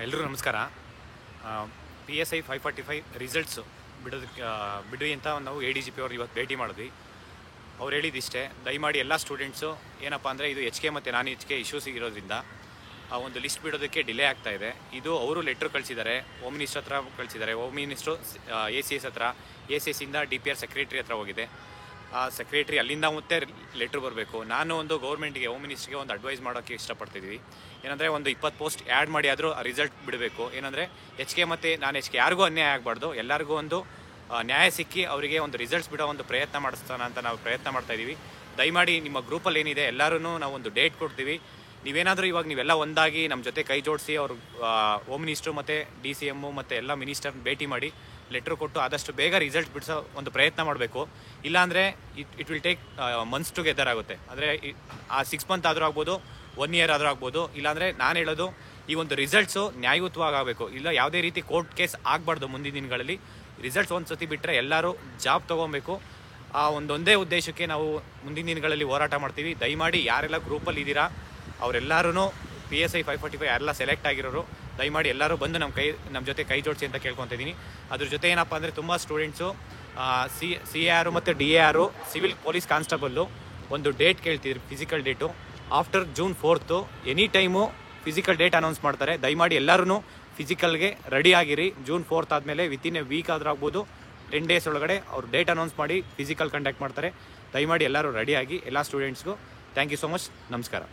ಎಲ್ಲರೂ ನಮಸ್ಕಾರ. PSI 545 results ಬಿಡಿ ಅಂತ ನಾವು ADGP ಅವ್ರು ಇವತ್ತು ಭೇಟಿ ಮಾಡಿದ್ವಿ. ಅವ್ರು ಹೇಳಿದಿಷ್ಟೇ, ದಯಮಾಡಿ ಎಲ್ಲ ಸ್ಟೂಡೆಂಟ್ಸು ಏನಪ್ಪ ಅಂದರೆ ಇದು HK ಮತ್ತು ನಾನ್ HK ಇಶ್ಯೂಸ್ ಇರೋದ್ರಿಂದ ಆ ಒಂದು ಲಿಸ್ಟ್ ಬಿಡೋದಕ್ಕೆ ಡಿಲೇ ಆಗ್ತಾ ಇದೆ. ಇದು ಅವರು ಲೆಟ್ರ್ ಕಳಿಸಿದ್ದಾರೆ, ಹೋಮ್ ಮಿನಿಸ್ಟರ್ ಹತ್ರ ಕಳಿಸಿದ್ದಾರೆ. ಹೋಮ್ ಮಿನಿಸ್ಟ್ರು ACS ಹತ್ರ, ACS ಇಂದ DPR ಸೆಕ್ರೆಟ್ರಿ ಹತ್ರ ಹೋಗಿದೆ. ಆ ಸೆಕ್ರೆಟ್ರಿ ಅಲ್ಲಿಂದ ಮತ್ತೆ ಲೆಟ್ರ್ ಬರಬೇಕು. ನಾನು ಒಂದು ಗೌರ್ಮೆಂಟ್ಗೆ, ಹೋಮ್ ಮಿನಿಸ್ಟ್ರಿಗೆ ಒಂದು ಅಡ್ವೈಸ್ ಮಾಡೋಕ್ಕೆ ಇಷ್ಟಪಡ್ತಿದ್ವಿ. ಏನಂದರೆ ಒಂದು 20 ಪೋಸ್ಟ್ ಆ್ಯಡ್ ಮಾಡಿ ಆದರೂ ಆ ರಿಸಲ್ಟ್ ಬಿಡಬೇಕು. ಏನಂದರೆ HK ಮತ್ತು ನಾನ್ HK ಯಾರಿಗೂ ಅನ್ಯಾಯ ಆಗಬಾರ್ದು, ಎಲ್ಲರಿಗೂ ಒಂದು ನ್ಯಾಯ ಸಿಕ್ಕಿ ಅವರಿಗೆ ಒಂದು ರಿಸಲ್ಟ್ಸ್ ಬಿಡೋ ಒಂದು ಪ್ರಯತ್ನ ಮಾಡಿಸ್ತಾನ ಅಂತ ನಾವು ಪ್ರಯತ್ನ ಮಾಡ್ತಾಯಿದ್ದೀವಿ. ದಯಮಾಡಿ ನಿಮ್ಮ ಗ್ರೂಪಲ್ಲಿ ಏನಿದೆ ಎಲ್ಲರೂ ನಾವು ಒಂದು ಡೇಟ್ ಕೊಡ್ತೀವಿ. ನೀವೇನಾದರೂ ಇವಾಗ ನೀವೆಲ್ಲ ಒಂದಾಗಿ ನಮ್ಮ ಜೊತೆ ಕೈ ಜೋಡಿಸಿ ಅವರು ಹೋಮ್ ಮಿನಿಸ್ಟ್ರು ಮತ್ತು DCM ಮತ್ತು ಎಲ್ಲ ಮಿನಿಸ್ಟರ್ನ ಭೇಟಿ ಮಾಡಿ ಲೆಟ್ರ್ ಕೊಟ್ಟು ಆದಷ್ಟು ಬೇಗ ರಿಸಲ್ಟ್ ಬಿಡಿಸೋ ಒಂದು ಪ್ರಯತ್ನ ಮಾಡಬೇಕು. ಇಲ್ಲಾಂದರೆ it will take months together ಆಗುತ್ತೆ. ಅಂದರೆ ಆ 6 ಮಂತ್ ಆದರೂ ಆಗ್ಬೋದು, 1 ಇಯರ್ ಆದರೂ ಆಗ್ಬೋದು. ಇಲ್ಲಾಂದರೆ ನಾನು ಹೇಳೋದು, ಈ ಒಂದು ರಿಸಲ್ಟ್ಸು ನ್ಯಾಯಯುತವಾಗಿ ಆಗಬೇಕು. ಇಲ್ಲ ಯಾವುದೇ ರೀತಿ ಕೋರ್ಟ್ ಕೇಸ್ ಆಗಬಾರ್ದು. ಮುಂದಿನ ದಿನಗಳಲ್ಲಿ ರಿಸಲ್ಟ್ಸ್ ಒಂದು ಸತಿ ಬಿಟ್ಟರೆ ಎಲ್ಲರೂ ಜಾಬ್ ತೊಗೊಬೇಕು. ಆ ಒಂದೊಂದೇ ಉದ್ದೇಶಕ್ಕೆ ನಾವು ಮುಂದಿನ ದಿನಗಳಲ್ಲಿ ಹೋರಾಟ ಮಾಡ್ತೀವಿ. ದಯಮಾಡಿ ಯಾರೆಲ್ಲ ಗ್ರೂಪಲ್ಲಿ ಇದ್ದೀರಾ ಅವರೆಲ್ಲರೂ PSI 545 ಯಾರೆಲ್ಲ ಸೆಲೆಕ್ಟ್ ಆಗಿರೋರು ದಯಮಾಡಿ ಎಲ್ಲರೂ ಬಂದು ನಮ್ಮ ಜೊತೆ ಕೈ ಜೋಡಿಸಿ ಅಂತ ಕೇಳ್ಕೊತಿದ್ದೀನಿ. ಅದ್ರ ಜೊತೆ ಏನಪ್ಪ ಅಂದರೆ ತುಂಬ ಸ್ಟೂಡೆಂಟ್ಸು CAR ಮತ್ತು DAR ಸಿವಿಲ್ ಪೊಲೀಸ್ ಕಾನ್ಸ್ಟೇಬಲ್ಲು ಒಂದು ಡೇಟ್ ಕೇಳ್ತಿದ್ರು, physical date. After June 4th any time physical date announce ಮಾಡ್ತಾರೆ. ದಯಮಾಡಿ ಎಲ್ಲರೂ ಫಿಸಿಕಲ್ಗೆ ರೆಡಿ ಆಗಿರಿ. June 4th ಆದಮೇಲೆ ವಿತಿನ್ ಎ ವೀಕ್ ಆದರೂ ಆಗ್ಬೋದು, 10 days ಒಳಗಡೆ ಅವ್ರು ಡೇಟ್ ಅನೌನ್ಸ್ ಮಾಡಿ ಫಿಸಿಕಲ್ ಕಂಡಕ್ಟ್ ಮಾಡ್ತಾರೆ. ದಯಮಾಡಿ ಎಲ್ಲರೂ ರೆಡಿಯಾಗಿ ಎಲ್ಲ ಸ್ಟೂಡೆಂಟ್ಸ್ಗೂ ಥ್ಯಾಂಕ್ ಯು ಸೋ ಮಚ್. ನಮಸ್ಕಾರ.